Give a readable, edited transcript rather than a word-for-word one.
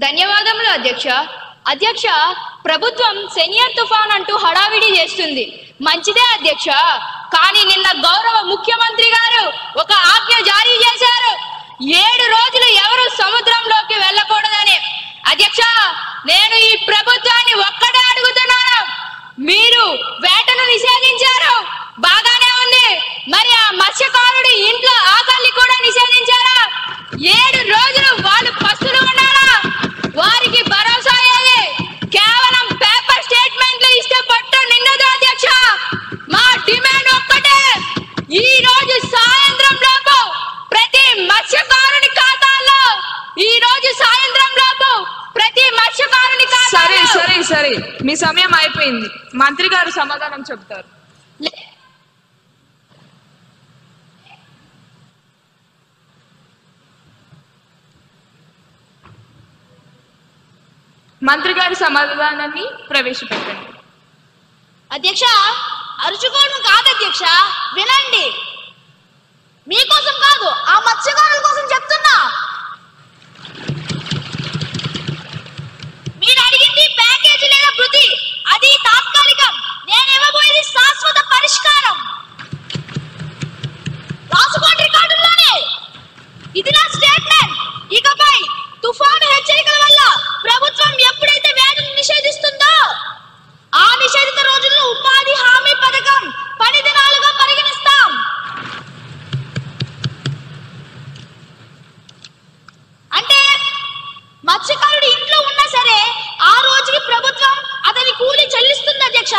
ధన్యవాదములు అధ్యక్ష. అధ్యక్ష, ప్రభుత్వం సెనియర్ తుఫాన్ అంటూ హడావిడి చేస్తుంది. మంచిదే అధ్యక్ష. కానీ నిన్న గౌరవ ముఖ్యమంత్రి గారు ఒక ఆజ్ఞ జారీ చేశారు. 7 రోజులు ఎవరు సముద్రంలోకి వెళ్ళకూడదని. అధ్యక్ష, నేను ఈ ప్రభుత్వాన్ని ఒక్కడే అడుగుతున్నాను. మీరు వేటను నిషేధించారు, బాగానే ఉంది. మరి ఆ మత్స్యకారుడి ఇంట్లో ఆకలిని కూడా నిషేధించారా? 7 రోజులు వాళ్ళు పస్తులు ఉన్నారా? వారికి భరోసా ఏది? కేవలం పేపర్ స్టేట్మెంట్లు ఇస్తే పట్టు నిన్నదు అధ్యక్ష. మా డిమాండ్ ఒక్కటే, ఈ రోజు సాయంత్రం లోపు ప్రతి మత్స్యకారుని ఖాతాల్లో, ఈ రోజు సాయంత్రం లోపు ప్రతి మత్స్యకారుని ఖాతాలో. సరే మీ సమయం అయిపోయింది. మంత్రి గారు సమాధానం చెప్తారు. మంత్రి గారి సమాధానాన్ని ప్రవేశపెట్టండి. అధ్యక్ష, అరుచుకోవడం కాదు అధ్యక్ష, వినండి. మీకోసం కాదు, ఆ మత్స్యకారుల కోసం చెప్తున్నా. మీరు అడిగింది ప్యాకేజీ లేదా వృద్ధి, అది తాత్కాలికం. నేను ఇవ్వబోయేది శాశ్వత పరిష్కారం. రాసుకోండి రికార్డుల్లోనే. ఇది నా స్టేట్మెంట్. ఇకపై తుఫాను హెచ్చరికల వల్ల ప్రభుత్వం ఎప్పుడైతే వేటను నిషేధిస్తుందో ఆ నిషేధిత రోజుల్లో ఉపాధి హామీ పథకం 10 దినాలుగా పరిగణిస్తాం. అంటే మత్స్యకారుడు ఇంట్లో ఉన్నా సరే ఆ రోజుకి ప్రభుత్వం అతని కూలి చెల్లిస్తుంది అధ్యక్ష.